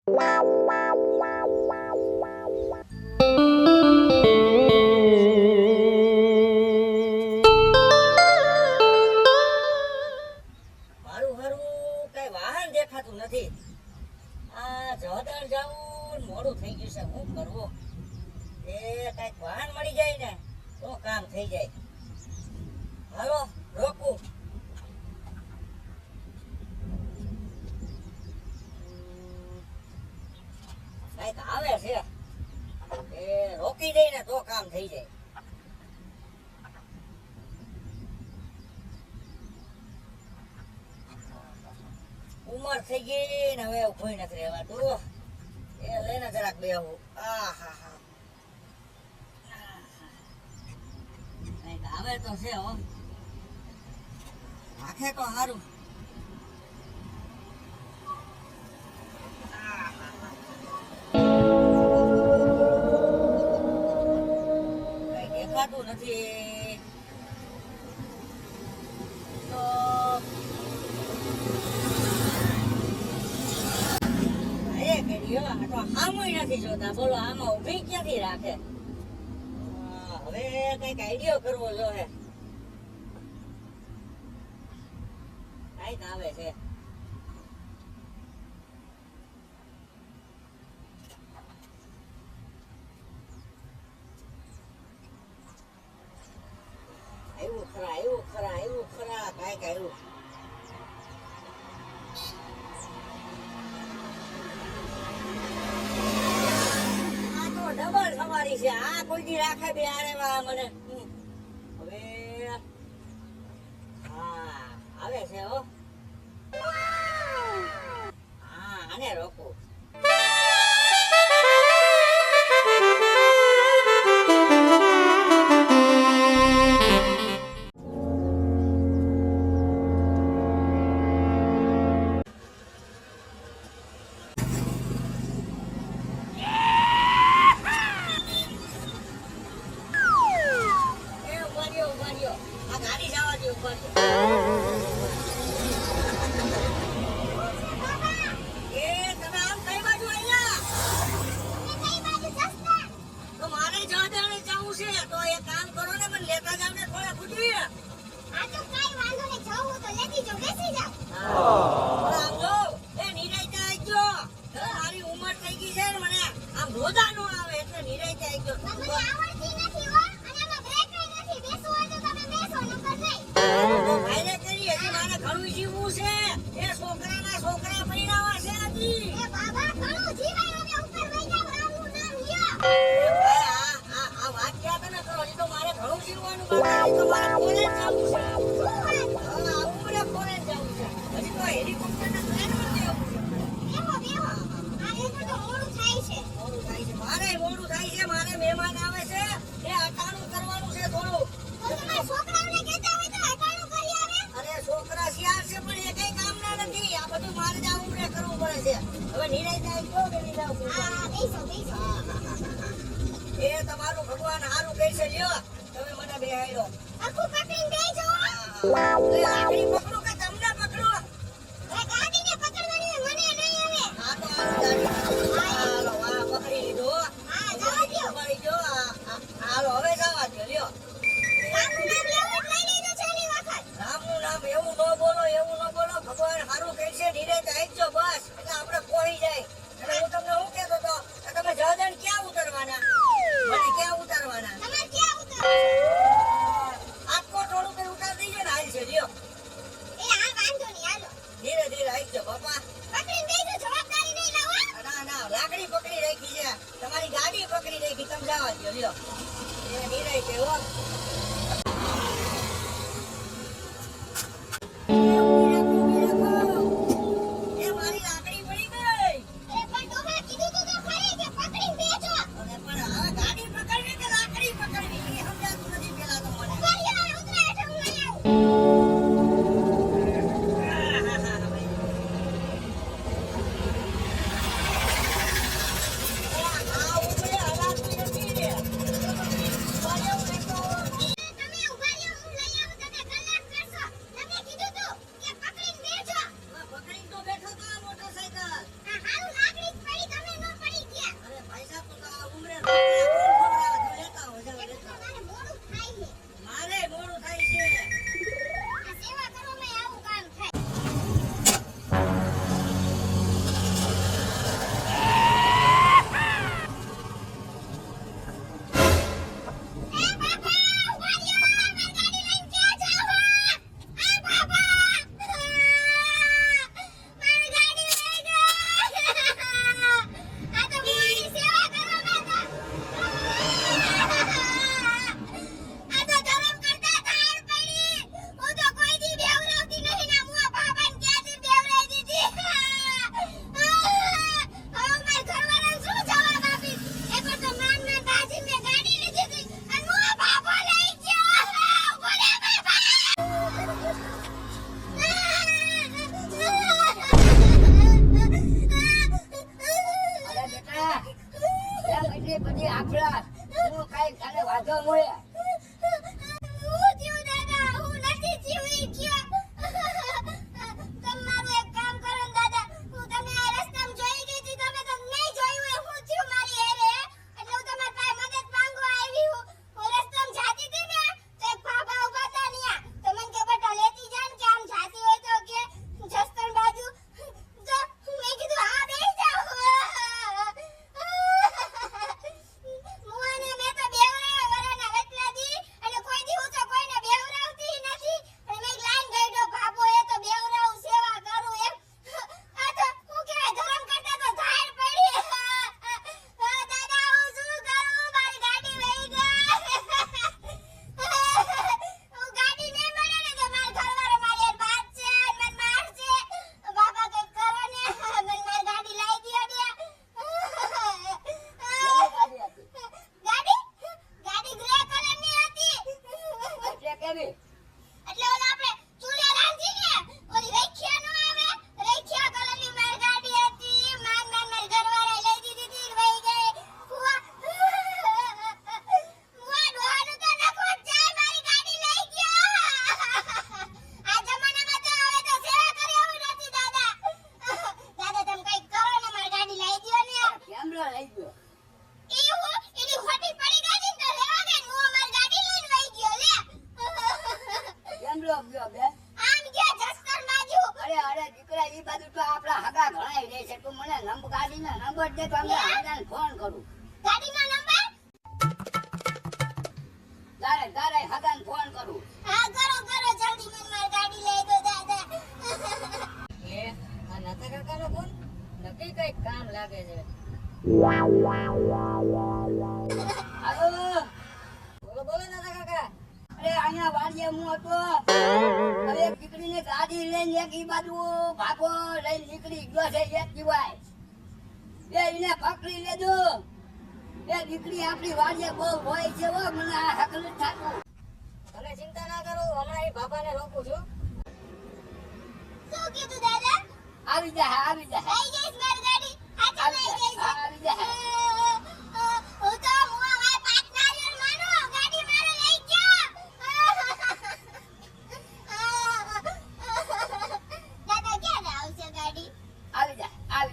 મારું હારું કઈ વાહન દેખાતું નથી. આ જવાદાર જાવું મોડું થઈ ગયું છે. શું કરવું? એ કઈક વાહન મળી જાય ને તો કામ થઈ જાય. હાલો રોકું. કઈક આવે છે એ રોકી દઈ ને તો કામ થઈ જાય. ઉંમર થઈ ગઈ ને હવે કોઈ નથી રહેવાતું. એ લઈને જરાક બેહું. કઈક આવે તો છે હો. રાખે તો સારું. કઈ દેખાતું નથી તો નથી જોતા. બોલો આમાં ઉભી ક્યાંથી રાખે? હવે કઈક આઈડિયો કરવો જોઈએ. કઈક આવે છે. આવ્યું ખરા કઈક આવ્યું. ડબલ સવારી છે આ. કોઈ દી રાખે બે આરે મને. હવે હા આવે છે હો. હા આને રોકું. આ ગાડી જવા દે ઉપર. એ તમે આમ કઈ બાજુ આયા? તો મારે જવાને જવું છે તો એક કામ કરો ને મને લેતા જાવ ને થોડા ફૂટી. આ તો કઈ વાંધો નહીં. જાવું તો લેતી જાવ. બેસી જાવ. આમ જો એ નિરાયતે આવજો. મારી ઉંમર થઈ ગઈ છે ને મને આમ રોજા નો આવે એટલે નિરાયતે આવજો. મને આવડતી નથી હો. અને આમાં બ્રેક નથી. બેસવું હોય તો તમે બેસો નકર નહીં. ભાઈને કરી હજી મારે ઘણું જીવવું છે. એ છોકરા પરિણાવા છે હજી. એ બાબા ઘણું જીવાય. હવે ઉપર વઈ જાવ. રામનું નામ લ્યો. આ વાત ક્યાં તને કરો? હજી તો મારે ઘણું જીવવાનું બાકી. હજી તો મારે કોલેજ જવું છે. ઉમરે કોલેજ જવું છે. હજી તો હેલિકોપ્ટરના પ્લેનમાં જવું છે. બેહો. આ એનું તો મોડું થાય છે. મારે મોડું થાય છે. મારે મહેમાન આવે છે. એ અટાણું કરવાનું છે થોડું. તો તમારા છોકરાઓને કહેતા હોય તો હટાણું કરી આવે. અરે છોકરા શિયાર છે પણ એ કઈ કામના નથી. આ બધું મારે જ ઉમરે કરવું પડે છે. હવે નિરાય જાય તો કે નહીં જાવ? હા બેસો. એ તમારું ભગવાન સારું કહે છે. લ્યો તમે મને બેહાડ્યો. આખું પકડીને બેસજો. આખરી પકડું કે તમને પકડું? એ ગાડીને પકડવાની મને નહીં આવે. હા તો હાલો વાહ પકડી લીધો. હા જવા દ્યો. પકડી જો. હાલો હવે જવા દો. લ્યો રામનું નામ લેવું જ લઈ લીધું છેલ્લી વખત. રામનું નામ એવું ન બોલો. ભગવાન સારું કહે છે. નિરાયતે આવજો બસ એટલે આપણે પહોંચી જાય. અને હું તમને શું કહેતો હતો કે તમે જહાજન ક્યાં ઉતરવાના? મને ક્યાં ઉતારવાના? તમારે ક્યાં ઉતરવું? આટકો થોડું કઈ ઉતાર દઈએ ને હાલ છે. લ્યો એ હા વાંધો નહીં. હાલો ધીરે ધીરે આવજો બાપા. પકડીને બેસજો. જવાબદારી નહીં લાવો. ના લાકડી પકડી રાખી છે. તમારી ગાડી પકડી રાખી. તમે જવા દો. લ્યો એ નિરાયતે હો. એ મારી લાકડી પડી ગઈ. એ પણ ડોહા કીધું તો ખરી કે પકડીને બેસજો. અને પણ હવે ગાડી પકડવી કે લાકડી પકડવી એ સમજાતું નથી પેલા તો મને. ગાડીવાળા ઉતરે એટલે હું લઈ આવું. આ ઉભરે હલાતું નથી. આપડા હું કઈ તને વાંધો મળે હું થયું દાદા હું નથી થયું ઈ કયો તમારું એક કામ કરો ને દાદા હું તમને આ રસ્તામાં જોઈ ગઈ હતી તમે તો નહીં જોયું એ હું થયું મારી હેરે એટલે હું તમારી પાસે મદદ માંગવા આવી હું રસ્તામાં જાતી હતી ને તો એક બાબા ઊભા હતા ન્યા તો મને કે બેટા લેતી જા ને કે આમ જાતી હોય તો કે જસ્તર બાજુ તો મેં કીધું હા બેસી જાઓ મુઆને મેં તો બેવરાયા વરાના વટલા દી અને કોઈ દી હું તો કોઈને બેવરાવતી નથી અને મેં લાઈન ગઈડો બાબો એ તો બેવરાવું સેવા કરું એમ આ તો હું કહેવાય ધરમ કરતા તો ધાર પડી દાદા હું શું કરું મારી ગાડી વહી ગઈ હું ગાડી નહીં મળે ને તો મારા ઘરવાળો મારી હારે બાત છે મને મારશે બાબા કઈ કરો ને મને મારી ગાડી લાવી દ્યો ને ગાડી ગાડી ગ્રે કલરની હતી એટલે કેવી એટલે ઓલા આપણે ચૂલે રાંધી ને ઓલી રેખિયા નો આવે રેખિયા કલરની મારી ગાડી હતી માન મારી ઘરવાળાએ લઈ દીધી હતી ને વહી ગઈ ફુવા ડોહાનું તો નખો જાય મારી ગાડી લઈ ગયો આ જમાનામાં તો હવે તો સેવા કરે એવું નથી દાદા દાદા તમે કઈક કરો ને મારી ગાડી લઈ દ્યો ને કેમરો લઈ ગયો એવું એની ખોટી પડી ગઈ ને તો લેવા ગઈ નો મારી ગાડી લઈને વહી ગયો લે કેમરો ગયો બે આમ ગયા જસ્તર બાજુ અરે દીકરા ઈ બાજુ તો આપડા હગા ઘણાય રહે છે તું મને ગાડીનો નંબર દે તો અમે હગાને ફોન કરું ગાડીનો નંબર તારે હગાને ફોન કરું હા કરો જલ્દી મને મારી ગાડી લઈ દો દાદા એ આ નાતા કાકાનો ફોન નક્કી કઈક કામ લાગે છે. હાલો બોલો નાતા કાકા. અરે અહીંયા વાડીએ હું હતો હવે એક દીકરીને ગાડી લઈને એક ઈ બાજુ ભાગો લઈને નીકળી ગયો છે એક દિવાય એને પકડી લેજો એ દીકરી આપણી વાડીએ બહુ હોય છે હો મને આ હકલ થાતું તમે ચિંતા ના કરો હમણાં એ બાપાને રોકું છું. શું કીધું દાદા આવી જા લઈ જઈશ મારી ગાડી હાથે લઈ જઈશ આવી જા હું તો મુઆ ભાઈ પાંચ નારિયેળ માનો ગાડી મારે લઈ ગયો દાદા ક્યારે આવશે ગાડી આવી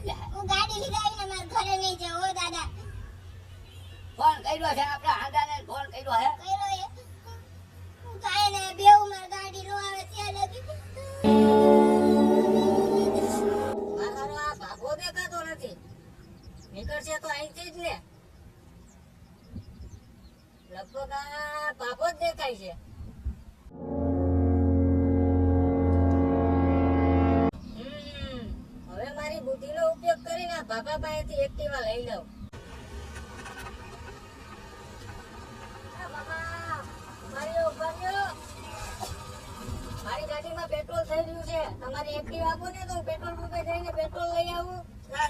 જા હું ગાડી લીધા આવીને મારા ઘરે નહીં જાઉં હો દાદા ફોન કર્યો છે આપણા હાંડાને ફોન કર્યો હે કર્યો એ હું તો આઈને બેઉ મારી ગાડી નો આવે ત્યાં લગી મારો આ બાપો દેખાતો નથી. નીકળશે તો અહીંથી જ ને. લગભગ આ બાપો જ દેખાય છે. હવે મારી બુદ્ધિનો ઉપયોગ કરીને આ બાપા પાસેથી એક્ટિવા લઈ લઉં. આ બાપા, મારી ઉભા રહ્યો. મારી ગાડીમાં પેટ્રોલ થઈ રહ્યું છે. તમારી એક્ટિવા આપો ને તો હું પેટ્રોલ પંપે જઈને પેટ્રોલ લઈ આવું.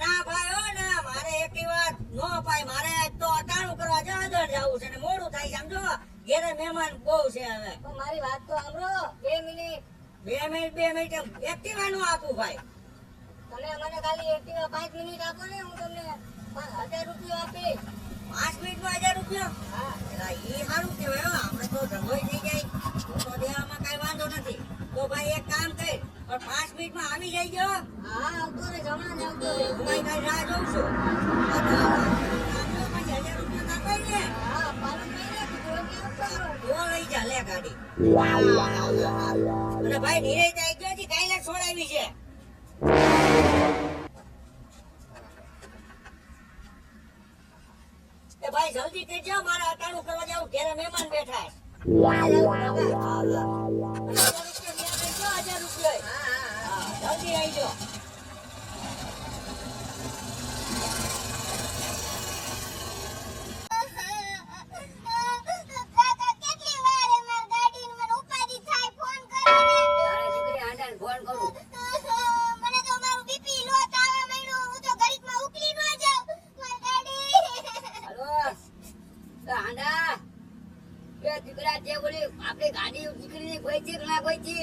ના ભાઈ હો ના, મારે એક્ટિવા નો અપાય. મારે તો અટાણું કરવા જહાજર જવું છે ને મોડું થાય છે. સમજો ઘેરે મહેમાન બહુ છે હવે. તો મારી વાત તો સાંભળો. 2 મિનિટ એક્ટિવા નું આપું ભાઈ. તમે મને ખાલી એક્ટિવા 5 મિનિટ આપો ને હું તમને 1000 રૂપિયા આપીશ. 5 મિનિટમાં 1000 રૂપિયા? હા. એ સારું કહેવાય હો. આપણે તો ધંધોય થઈ જાય તો દેવામાં કઈ વાંધો નથી. તો ભાઈ એક કામ કર, પણ 5 મિનિટમાં આવી જાય જો. હા આવતો રે, જમણા ને આવતો રે. હું કઈ રાહ જોઉં છું. 1000 રૂપિયા કાપાય ને. હા પાલન નહીં લઈ જા લે ગાડી. અને ભાઈ નીરે જાય ગયો છે, કાઈ લાખ છોડાવી છે. એ ભાઈ જલ્દી કરજો, મારે અટાણું કરવા જાવ. ઘરે મહેમાન બેઠા છે. 1000 રૂપિયા. 1000 રૂપિયા. હા જલ્દી આવી જાઓ. કાકા કેટલી વાર એ મારી ગાડીને મને ઉપાડી થાય ફોન કરો ને તારે દીકરી હાંડાને ફોન કરું મને તો મારું બીપી લો તાવે મહિનો હું તો ઘડીકમાં ઉકલી ન જાઉં મારી ગાડી હાલો તો હાંડા એ દીકરા જે બોલી આપણી ગાડી દીકરીની કોઈ છે કે ના કોઈ છે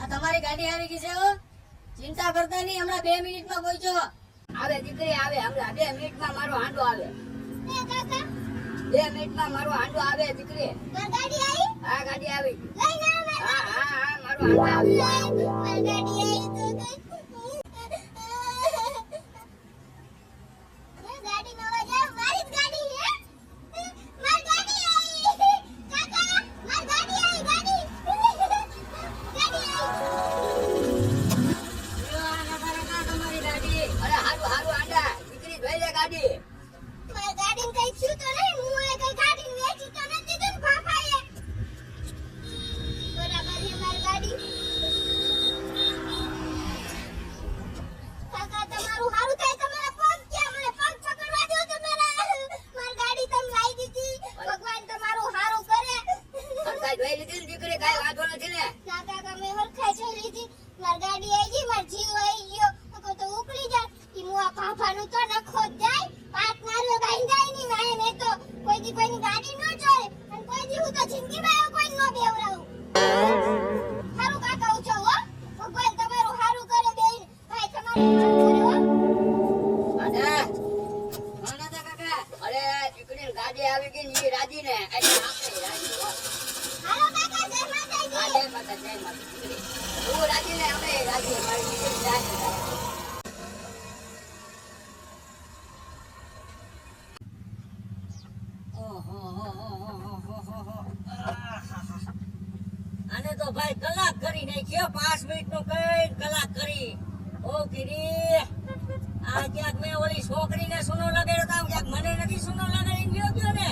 આ તમારી ગાડી આવી ગઈ છે હો. ચિંતા કરતા નહીં, હમણાં 2 મિનિટમાં પહોંચો. આવે દીકરી આવે હમણાં 2 મિનિટમાં મારો હાંડો આવે એ કાકા 2 મિનિટમાં મારો હાંડો આવે દીકરી. મારી ગાડી આવી હા ગાડી આવી. લઈને આવો હા હા હા મારો હાંડો આવી. મારી ગાડી આવી તો ગાડી નો અવાજ આવે મારી જ ગાડી હે મારી ગાડી આવી કાકા મારી ગાડી આવી ગાડી તમારી ગાડી. અરે હારું હારું હાંડા દીકરી જોઈ લે ગાડી. મારી ગાડીને કઈ થયું તો નહીં હું એ કઈ ગાડી વેચી તો નથી દીધું ને બાપાએ બરાબર છે મારી ગાડી કાકા તમારું હારું થાય તમારા પગ ક્યાં મને પગ પકડવા દો તમારા મારી ગાડી તમે લાવી દીધી ભગવાન તમારું હારું કરે હરખાઈ જોઈ લીધી ને દીકરી કાંઈ વાંધો નથી ને. ના કાકા મેં હરખાઈ જોઈ લીધી મારી ગાડી આવી ગઈ મારો જીવ આવી ગયો નકર તો ઉપડી જાય ઈ મુઆ ભાભાનું તો નખો જ જાય પાટ નારિયેળ બાંધાય ની વાય ને તો કોઈ દી કોઈની ગાડી ન ચોરે અને કોઈ દી હું તો જિંદગીમાં એવું કોઈ ન બેવરાવું હારું કાકા ઉછો હો ભગવાન તમારું હારું કરે બેન ભાઈ તમારું હારું કરે હો હાંડા. હાંડા કાકા. અરે દીકરીની ગાડી આવી ગઈ ને ઈ રાજી ને એટલે આપણે રાજી હો. હાલો કાકા જય હા, માતાજી જય માતા જય માતા દીકરી. તું રાજી ને આપણે રાજી મારી દીકરી રાજી થાય. આને તો ભાઈ કલાક કરી નાખ્યો 5 મિનિટ નો કઈ કલાક કરી ઓ કીરી આ ક્યાંક મેં ઓલી છોકરીને સુનો લગાડ્યો તો ક્યાંક મને નથી સુનો લગાડી ગયો ને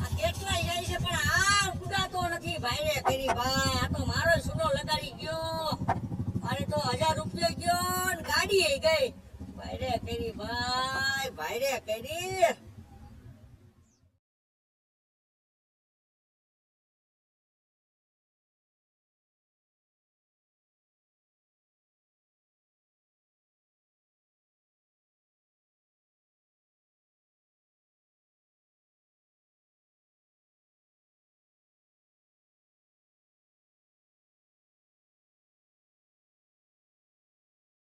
આ કેટલાય જાય છે પણ આ ઉડાતો નથી ભાઈ રે કરી ભાઈ આ તો મારો સુનો લગાડી ગયો મારે તો 1000 રૂપિયા ગયો ને ગાડી ગઈ ભાઈ રે કરી ભાઈ રે કરી